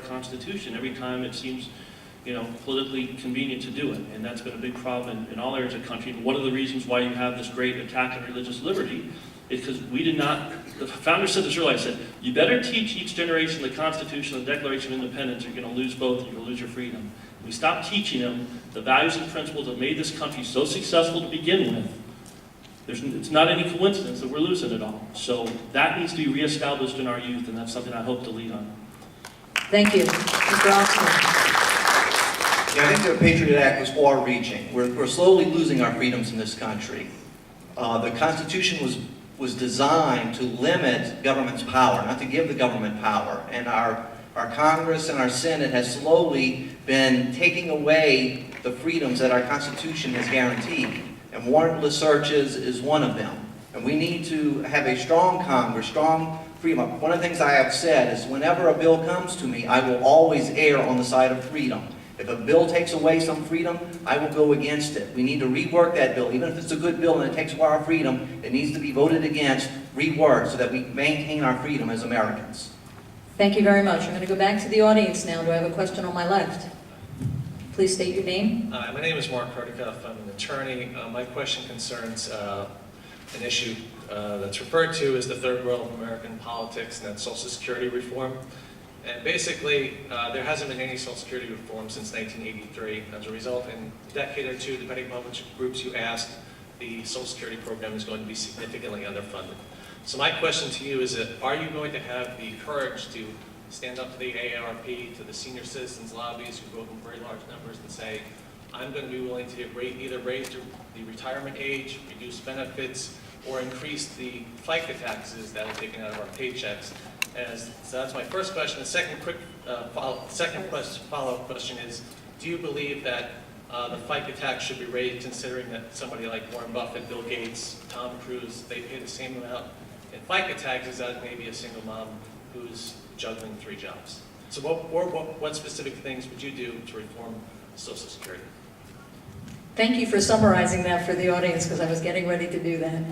Constitution every time it seems, politically convenient to do it. And that's been a big problem in all areas of the country. And one of the reasons why you have this great attack on religious liberty is because we did not, the founders said this earlier, I said, you better teach each generation the Constitution and the Declaration of Independence, or you're going to lose both, you're going to lose your freedom. We stopped teaching them the values and principles that made this country so successful to begin with. It's not any coincidence that we're losing it all. So that needs to be reestablished in our youth, and that's something I hope to lead on. Thank you. Mr. Oxner. Yeah, I think the Patriot Act was far-reaching. We're slowly losing our freedoms in this country. The Constitution was designed to limit government's power, not to give the government power. And our Congress and our Senate has slowly been taking away the freedoms that our Constitution has guaranteed. And warrantless searches is one of them. And we need to have a strong Congress, strong freedom. One of the things I have said is whenever a bill comes to me, I will always err on the side of freedom. If a bill takes away some freedom, I will go against it. We need to rework that bill. Even if it's a good bill and it takes away our freedom, it needs to be voted against, reworked, so that we maintain our freedom as Americans. Thank you very much. I'm going to go back to the audience now. Do I have a question on my left? Please state your name. My name is Mark Hardikoff. I'm an attorney. My question concerns an issue that's referred to as the third world of American politics, and that's Social Security reform. And basically, there hasn't been any Social Security reform since 1983. As a result, in a decade or two, depending upon which groups you ask, the Social Security program is going to be significantly underfunded. So my question to you is that, are you going to have the courage to stand up to the AARP, to the senior citizens lobbies who vote in very large numbers and say, I'm going to be willing to either raise the retirement age, reduce benefits, or increase the FICA taxes that are taken out of our paychecks? So that's my first question. The second follow-up question is, do you believe that the FICA tax should be raised, considering that somebody like Warren Buffett, Bill Gates, Tom Cruise, they pay the same amount in FICA taxes as maybe a single mom who's juggling 3 jobs? So what specific things would you do to reform Social Security? Thank you for summarizing that for the audience, because I was getting ready to do that.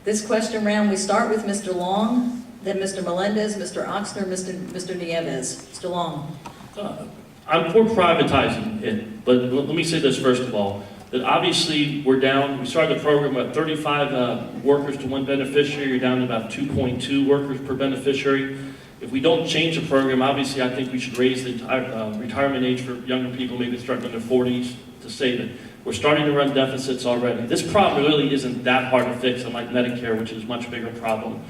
This question round, we start with Mr. Long, then Mr. Melendez, Mr. Oxner, Mr. Nieves. Mr. Long. I'm for privatizing it, but let me say this first of all, that obviously we started the program at 35 workers to 1 beneficiary, you're down to about 2.2 workers per beneficiary. If we don't change the program, obviously I think we should raise the retirement age for younger people, maybe starting in their 40s, to save it. We're starting to run deficits already. This problem really isn't that hard to fix, unlike Medicare, which is a much bigger problem.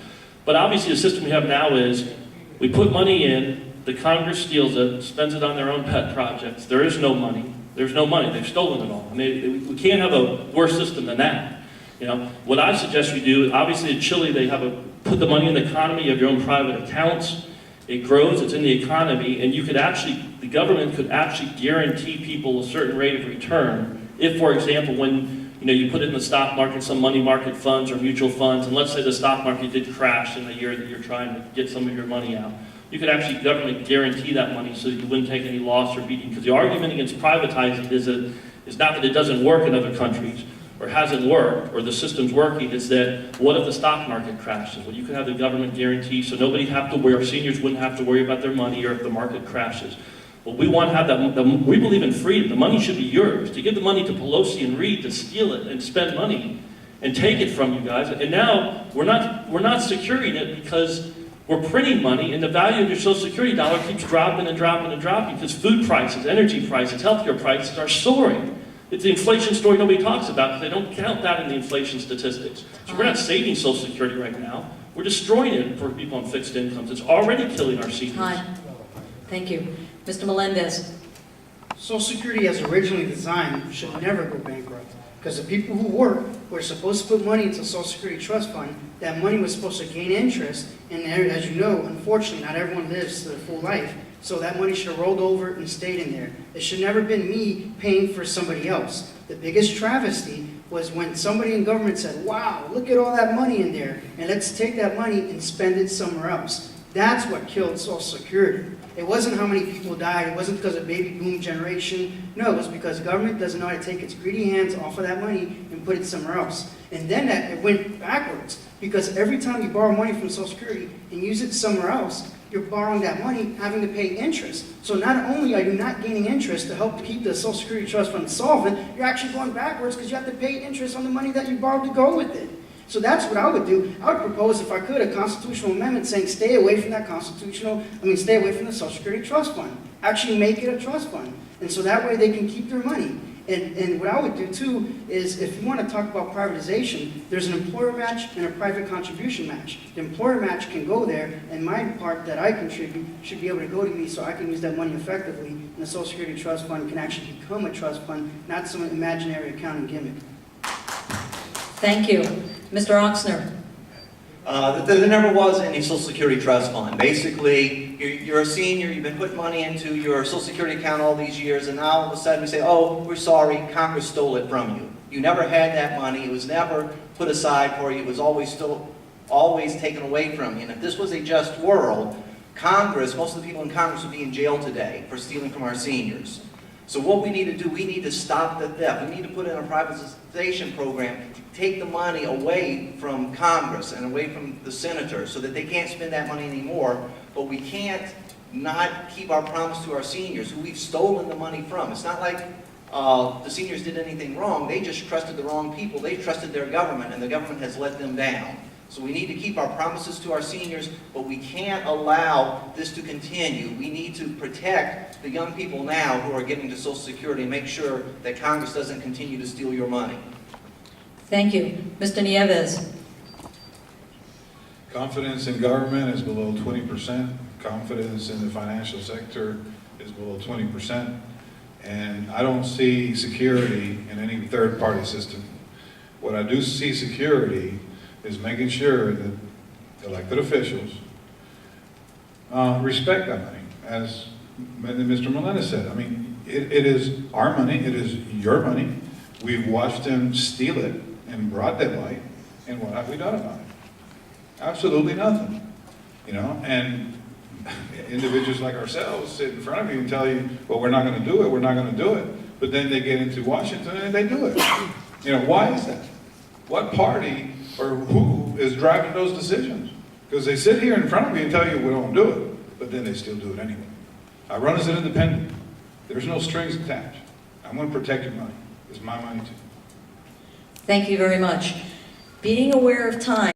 But obviously the system we have now is, we put money in, the Congress steals it, spends it on their own pet projects. There is no money. There's no money. They've stolen it all. And we can't have a worse system than that. What I suggest we do, obviously in Chile they put the money in the economy, you have your own private accounts, it grows, it's in the economy, and the government could actually guarantee people a certain rate of return. If, for example, when you put it in the stock market, some money market funds or mutual funds, and let's say the stock market did crash in the year that you're trying to get some of your money out, you could actually government guarantee that money so that you wouldn't take any loss or beating. Because the argument against privatizing is not that it doesn't work in other countries, or hasn't worked, or the system's working, is that what if the stock market crashes? Well, you could have the government guarantee so seniors wouldn't have to worry about their money or if the market crashes. Well, we want to have that, we believe in freedom. The money should be yours. To give the money to Pelosi and Reid to steal it and spend money and take it from you guys. And now we're not securing it because we're printing money, and the value of your Social Security dollar keeps dropping and dropping and dropping because food prices, energy prices, healthcare prices are soaring. It's the inflation story nobody talks about because they don't count that in the inflation statistics. So we're not saving Social Security right now. We're destroying it for people on fixed incomes. It's already killing our seniors. Hi. Thank you. Mr. Melendez. Social Security, as originally designed, should never go bankrupt. Because the people who work were supposed to put money into the Social Security Trust Fund. That money was supposed to gain interest. And as you know, unfortunately, not everyone lives their full life. So that money should have rolled over and stayed in there. It should never been me paying for somebody else. The biggest travesty was when somebody in government said, wow, look at all that money in there, and let's take that money and spend it somewhere else. That's what killed Social Security. It wasn't how many people died. It wasn't because of baby boom generation. No, it was because government doesn't know how to take its greedy hands off of that money and put it somewhere else. And then it went backwards, because every time you borrow money from Social Security and use it somewhere else, you're borrowing that money, having to pay interest. So not only are you not gaining interest to help keep the Social Security Trust Fund solvent, you're actually going backwards because you have to pay interest on the money that you borrowed to go with it. So that's what I would do. I would propose, if I could, a constitutional amendment saying stay away from that stay away from the Social Security Trust Fund. Actually make it a trust fund. And so that way they can keep their money. And what I would do too is, if you want to talk about privatization, there's an employer match and a private contribution match. The employer match can go there, and my part that I contribute should be able to go to me so I can use that money effectively, and the Social Security Trust Fund can actually become a trust fund, not some imaginary accounting gimmick. Thank you. Mr. Oxner. There never was any Social Security Trust Fund. Basically, you're a senior, you've been putting money into your Social Security account all these years, and now all of a sudden we say, oh, we're sorry, Congress stole it from you. You never had that money, it was never put aside for you, it was always taken away from you. And if this was a just world, most of the people in Congress would be in jail today for stealing from our seniors. So what we need to do, we need to stop the theft. We need to put in a privatization program to take the money away from Congress and away from the senators so that they can't spend that money anymore. But we can't not keep our promise to our seniors who we've stolen the money from. It's not like the seniors did anything wrong. They just trusted the wrong people. They trusted their government, and the government has let them down. So we need to keep our promises to our seniors, but we can't allow this to continue. We need to protect the young people now who are getting to Social Security and make sure that Congress doesn't continue to steal your money. Thank you. Mr. Nieves. Confidence in government is below 20%. Confidence in the financial sector is below 20%. And I don't see security in any third-party system. What I do see security is making sure that elected officials respect that money. As Mr. Melendez said, I mean, it is our money, it is your money. We've watched them steal it in broad daylight, and what have we done about it? Absolutely nothing. You know, and individuals like ourselves sit in front of you and tell you, well, we're not going to do it, we're not going to do it. But then they get into Washington and they do it. You know, why is that? What party or who is driving those decisions? Because they sit here in front of you and tell you we don't do it, but then they still do it anyway. I run as an independent. There's no strings attached. I'm going to protect your money. It's my money too. Thank you very much. Being aware of time.